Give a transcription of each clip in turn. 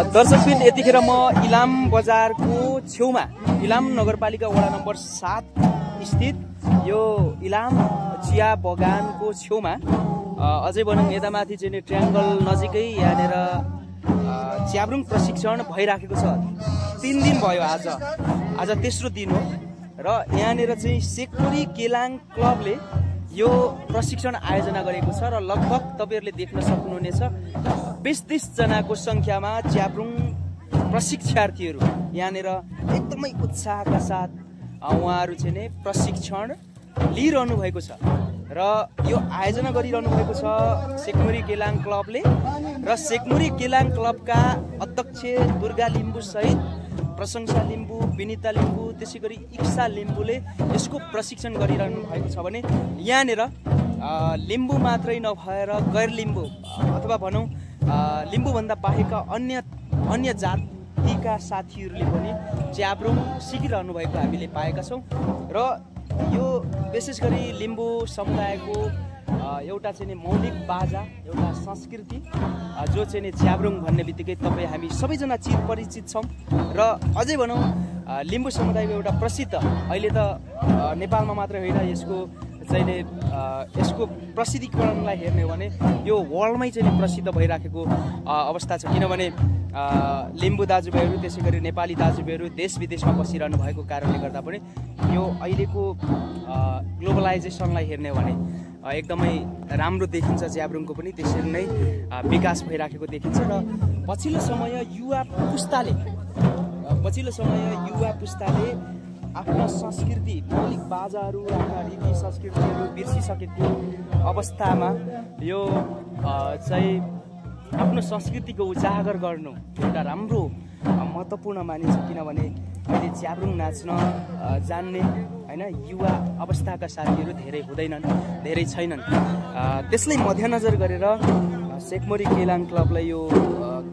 दर्शकबिन यतिखेर म इलाम बजारको छेउमा इलाम नगरपालिका वडा नम्बर 7 स्थित यो इलाम चिया बगानको छेउमा अझै भनौँ यतामाथि चाहिँ ट्रायंगल नजिकै यहाँनिर च्याब्रुङ प्रशिक्षण भइराखेको छ। 3 दिन भयो, आज तेस्रो दिन हो र यहाँनिर चाहिँ सेकपुरी केलाङ क्लबले यो प्रशिक्षण आयोजना गरेको छ र लगभग तपाईहरुले देख्न सक्नुहुनेछ 20-30 जनाको संख्यामा च्याब्रुङ प्रशिक्षार्थीहरू यहाँनिर एकदमै उत्साहका साथ उहाँहरू चाहिँ नै प्रशिक्षण लिइरहनु भएको छ र यो आयोजना गरिरहनु भएको छ सेकमुरी केलाङ क्लबले र सेकमुरी केलाङ क्लबका अध्यक्ष दुर्गा लिम्बू सहित प्रशंसा लिम्बू, विनिता लिम्बू, त्यसैगरी इक्सा लिम्बूले यसको प्रशिक्षण गरिरहनु भएको छ भने यहाँनिर लिम्बू मात्रै नभएर गैर लिम्बू अथवा भनौँ लिम्बू भन्दा बाहेकका अन्य जातिका साथीहरूले पनि च्याब्रुङ सिकिरहनु भएको हामीले पाएका छौँ र यो विशेष गरी लिम्बू समुदायको एउटा चाहिँ मौलिक बाजा, एउटा संस्कृति जो चाहिँ च्याब्रुङ भन्ने बित्तिकै तपाईँ हामी सबैजना चिर परिचित छौँ र अझै भनौँ लिम्बू समुदायको एउटा प्रसिद्ध अहिले त नेपालमा मात्रै होइन यसको प्रसिद्धीकरणलाई हेर्ने हो भने यो वर्ल्डमै चाहिँ प्रसिद्ध भइराखेको अवस्था छ। किनभने लिम्बू दाजुभाइहरू त्यसै गरी नेपाली दाजुभाइहरू देश विदेशमा बसिरहनु भएको कारणले गर्दा पनि यो अहिलेको ग्लोबलाइजेसनलाई हेर्ने हो भने एकदमै राम्रो देखिन्छ। च्याब्रुङको पनि त्यसरी नै विकास भइराखेको देखिन्छ र पछिल्लो समय युवा पुस्ताले आफ्ना संस्कृति, मौलिक बाजाहरू, आफ्ना रीति संस्कृतिहरू बिर्सिसकेको अवस्थामा यो चाहिँ आफ्नो संस्कृतिको उजागर गर्नु एउटा राम्रो महत्त्वपूर्ण मानिन्छ। किनभने अहिले च्याब्रुङ नाच्न जान्ने हैन युवा अवस्थाका साथीहरू धेरै छैनन्। त्यसलाई मध्यनजर गरेर सेकमुरी केलाङ क्लबले यो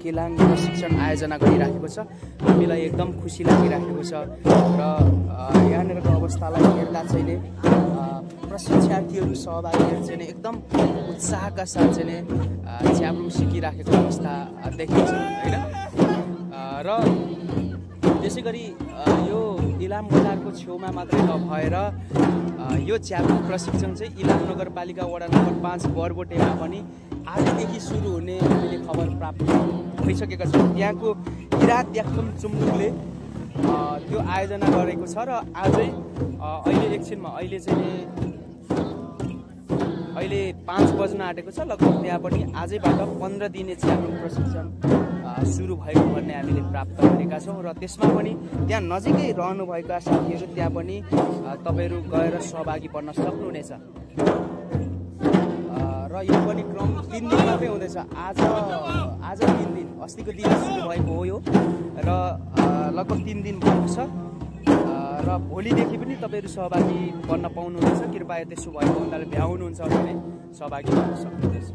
केलाङ प्रशिक्षण आयोजना गरिराखेको छ। हामीलाई एकदम खुसी लागिराखेको छ र यहाँनिरको अवस्थालाई हेर्दा चाहिँ प्रशिक्षार्थीहरू सहभागीहरू चाहिँ एकदम उत्साहका साथ चाहिँ च्याब्रुङ सिकिराखेको अवस्था देखिन्छ हैन। र त्यसै गरी यो इलाम बजारको छेउमा मात्रै नभएर यो च्याब्रुङ प्रशिक्षण चाहिँ इलाम नगरपालिका वडा नम्बर 5 बरबोटेमा पनि आजदेखि सुरु हुने हामीले खबर प्राप्त भइसकेका छौँ। त्यहाँको किरात याक्थुम चुम्बुङले त्यो आयोजना गरेको छ र अहिले एकछिनमा अहिले 5 बज्न आँटेको छ। लगभग त्यहाँ पनि आजैबाट 15 दिने च्याब्रुङ प्रशिक्षण सुरु भएको भन्ने हामीले प्राप्त गरेका छौँ र त्यसमा पनि त्यहाँ नजिकै रहनुभएका साथीहरू त्यहाँ पनि तपाईँहरू गएर सहभागी बन्न सक्नुहुनेछ र यो पनि क्रम 3 दिन मात्रै हुँदैछ। आज 3 दिन, अस्तिको दिन सुरु भएको हो यो र लगभग 3 दिन भएको छ र भोलिदेखि पनि तपाईँहरू सहभागी बन्न पाउनुहुनेछ। कृपया त्यसो भएको हुनाले भ्याउनुहुन्छ भने सहभागी बन्न सक्नुहुनेछ।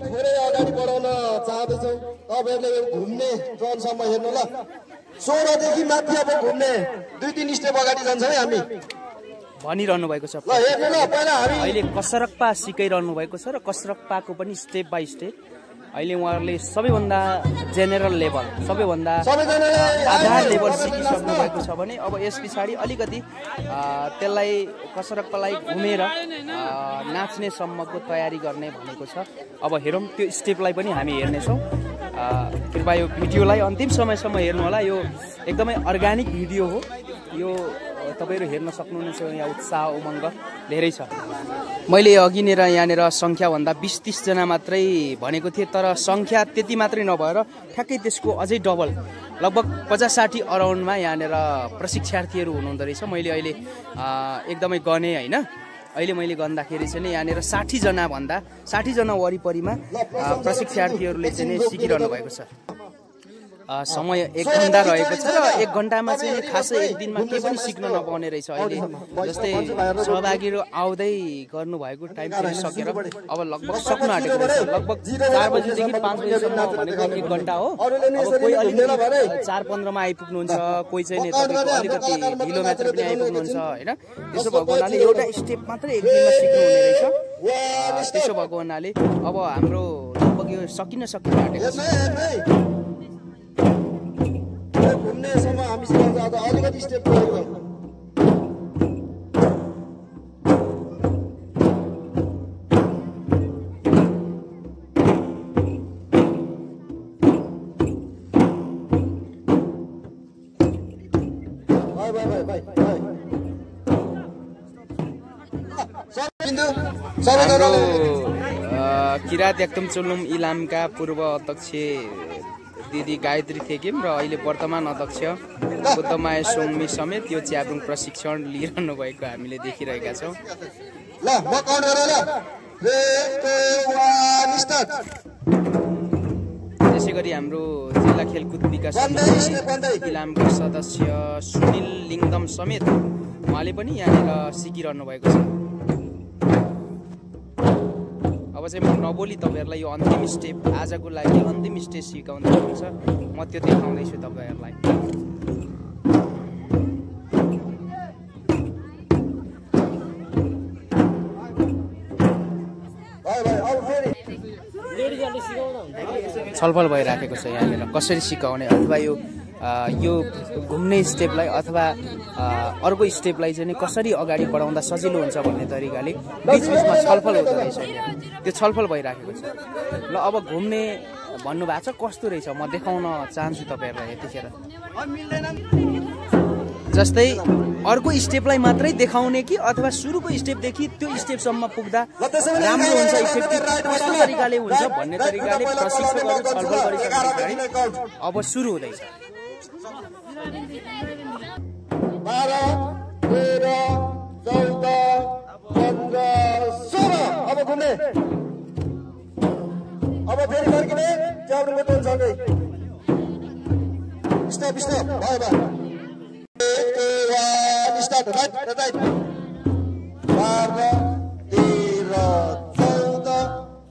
थोरै अगाडि बढाउन चाहँदैछौँ। तपाईँहरूले घुम्ने ट्रनसम्म हेर्नु ल, 16 देखि माथि अब घुम्ने 2-3 स्टेप अगाडि जान्छौँ है हामी भनिरहनु भएको छ। ल हेर्नु ल, पहिला हामी अहिले कसरक्पा सिकाइरहनु भएको छ र कसरक्पाको पनि स्टेप बाई स्टेप अहिले उहाँहरूले सबैभन्दा जेनरल लेभल, सबैभन्दा आधार लेभल सिकिसक्नु भएको छ भने अब यस पछाडि अलिकति त्यसलाई कसरक्पालाई घुमेर नाच्ने सम्मको तयारी गर्ने भनेको छ। अब हेरौँ त्यो स्टेपलाई पनि हामी हेर्नेछौँ। कृपया यो भिडियोलाई अन्तिम समयसम्म हेर्नु होला। यो एकदमै अर्ग्यानिक भिडियो हो। यो तपाईहरु हेर्न सक्नुहुनेछ। यहाँ उत्साह उमङ्ग धेरै छ। मैले अघि नेर यहाँनिर संख्या भन्दा 20-30 जना मात्रै भनेको थिए, तर संख्या त्यति मात्रै नभएर ठ्याक्कै त्यसको अझै डबल लगभग 50-60 अराउन्डमा यहाँनिर प्रशिक्षार्थीहरू हुनुहुँदो रहेछ। मैले अहिले एकदमै गने हैन, अहिले मैले गन्दाखेरि चाहिँ यहाँनिर 60 जना वरिपरिमा प्रशिक्षार्थीहरूले चाहिँ सिकिरहनु भएको छ। समय 1 घण्टा रहेको छ र 1 घण्टामा चाहिँ खासै एक दिनमा केही पनि सिक्न नपाउने रहेछ। अहिले जस्तै सहभागीहरू आउँदै गर्नुभएको टाइम पनि सकेर अब लगभग सक्नु आँटेको रहेछ। लगभग 4 बजीदेखि 5 बजीसम्म भनेको 1 घण्टा हो। अब कोही अलिकति 4:15 मा आइपुग्नुहुन्छ, कोही चाहिँ तपाईँको अलिकति ढिलो मात्र पनि आइपुग्नुहुन्छ होइन। त्यसो भएको हुनाले एउटा स्टेप मात्रै एक दिनमा सिक्नु हुने रहेछ। त्यसो भएको हुनाले अब हाम्रो लगभग यो सकिन आँटेको छ। घुम्नेसम्म हामी सिकाउँछ अझ अलिकति स्टेप गरेको हाम्रो किरात याक्तुम चुल्लुम इलामका पूर्व अध्यक्ष दिदी गायत्री थेकिम र अहिले वर्तमान अध्यक्ष बुद्धमाया सोङमी समेत यो च्याब्रुङ प्रशिक्षण लिइरहनु भएको हामीले देखिरहेका छौँ। त्यसै गरी हाम्रो जिल्ला खेलकुद विकास समिति इलामका सदस्य सुनिल लिङ्गम समेत उहाँले पनि यहाँनिर सिकिरहनु भएको छ। अब चाहिँ म नबोली तपाईँहरूलाई यो अन्तिम स्टेप आजको लागि अन्तिम स्टेप सिकाउँदै हुन्छ, म त्यो देखाउँदैछु तपाईँहरूलाई। छलफल भइराखेको छ यहाँनिर कसरी सिकाउने अथवा यो घुम्ने स्टेपलाई अथवा अर्को स्टेपलाई चाहिँ कसरी अगाडि बढाउँदा सजिलो हुन्छ भन्ने तरिकाले बिचबिचमा छलफल हुँदो रहेछ। त्यो छलफल भइराखेको छ। ल अब घुम्ने भन्नुभएको छ कस्तो रहेछ म देखाउन चाहन्छु तपाईँहरूलाई यतिखेर। जस्तै अर्को स्टेपलाई मात्रै देखाउने कि अथवा सुरुको स्टेपदेखि त्यो स्टेपसम्म पुग्दा राम्रो हुन्छ, इफेक्टिभ कस्तो तरिकाले हुन्छ भन्ने तरिकाले प्रशिक्षकहरू छलफल गरिसकेपछि अब सुरु हुँदैछ। 12, 13, 14, 15, 16 अब घुम्ने। अब फेरि फर्किने च्याब्रुङको टोलसँगै स्टप भयो स्टार्ट राइट 12, 13, 14,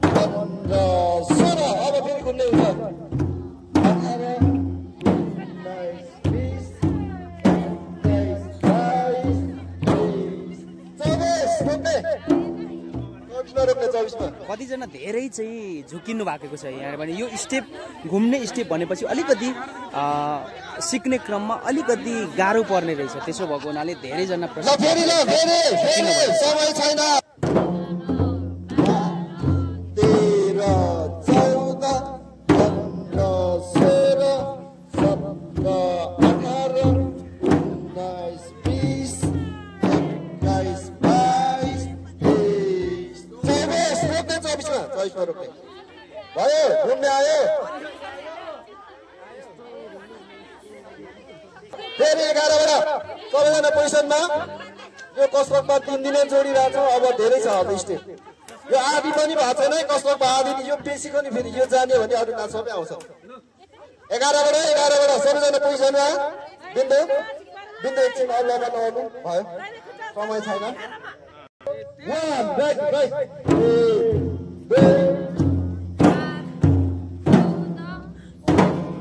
15, 16 अब फेरि घुम्ने हुन्छ। 18, 19, 20, कतिजना धेरै चाहिँ झुकिनु भएको छ यहाँ भने यो स्टेप घुम्ने स्टेप भनेपछि अलिकति सिक्ने क्रममा अलिकति गाह्रो पर्ने रहेछ। त्यसो भएको हुनाले धेरैजना भयो घुम्ने आयो। फेरि 11 बाट सबैजना पोजिसनमा। यो कसरतमा 3 दिनै जोडिरहेको छ। अब धेरै छ अब स्टेप। यो आदि पनि भएको छैन कसरतमा आदि यो बेसिक नि फेरि यो जाने भने अरू नाच सबै आउँछ। 11 बाट सबैजना पोजिसनमा। बिन्दु एकछिन अल्लाह नआउनु भयो समय छैन। 1 राइट 2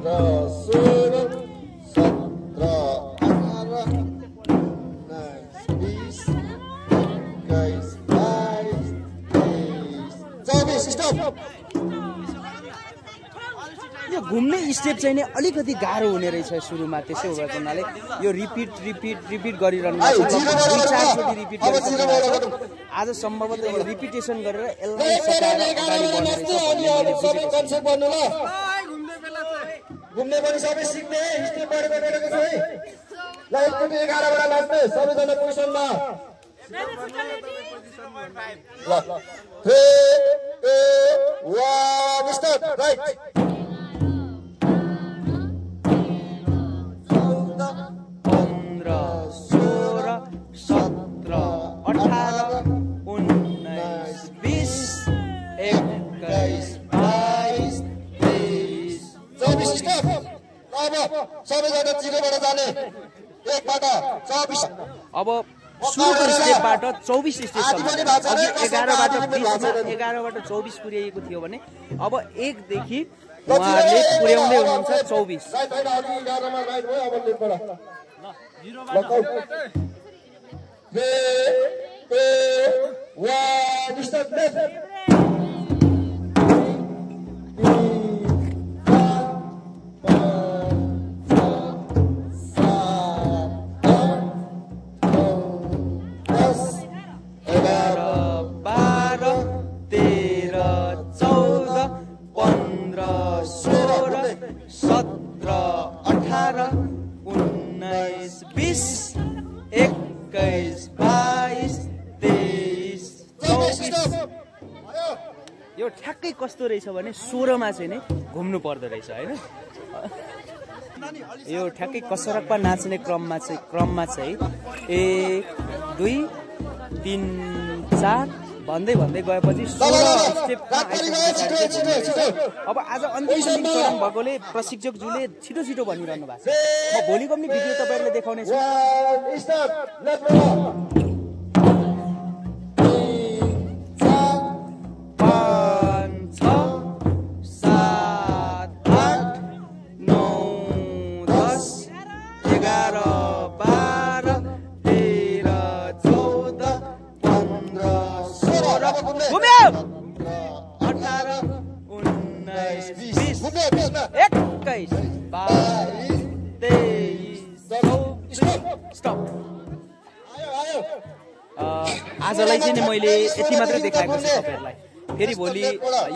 16, 17, 18, 19, 20, 21, 22 स्टप। यो घुम्ने स्टेप चाहिँ नि अलिकति गाह्रो हुने रहेछ सुरुमा। त्यसै भएको हुनाले यो रिपिट गरिरहनु पर्छ। 2-4 चोटि रिपिट गर्नु। आज सम्भवतः यो रिपिटेसन गरेर यसलाई सकाएर अगाडि बढ्ने रहेछ भन्ने मैले बुझेको छु। घुम्ने पनि सबै सिक्ने स्टेप गरेको छ है। ल एकचोटि 11 बाट नाच्ने सबैजना पोजिसनमा। ल 3, 2, 1 स्टार्ट राइट। 15, 16, 17, 18, 19, 20, 21, 22, 23, 24 स्टप। ल सबैजना जिरोबाट जाने एकबाट 24 अब सुरुको स्टेपबाट 24 स्टेपसम्म 11बाट 24 पुर्याइएको थियो भने अब 1 देखि उहाँहरूले पुर्याउँदै हुनुहुन्छ 24 यो ठ्याक्कै कस्तो रहेछ भने 16 मा चाहिँ नि घुम्नु पर्दो रहेछ हैन यो ठ्याक्कै कसरतमा नाच्ने क्रममा चाहिँ 1 2 3 4 भन्दै गएपछि 16 स्टेप अब आज अन्तिम चरण भएकोले प्रशिक्षकज्यूले छिटो भनिरहनु भएको छ म भोलिको पनि भिडियो तपाईहरुले देखाउने छु आजलाई चाहिँ मैले यति मात्रै देखाएको छु तपाईहरुलाई फेरि भोलि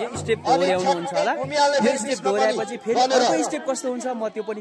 यो स्टेप दोहोर्याउनु हुन्छ होला यो स्टेप दोहोर्याएपछि फेरि अर्को स्टेप कस्तो हुन्छ म त्यो पनि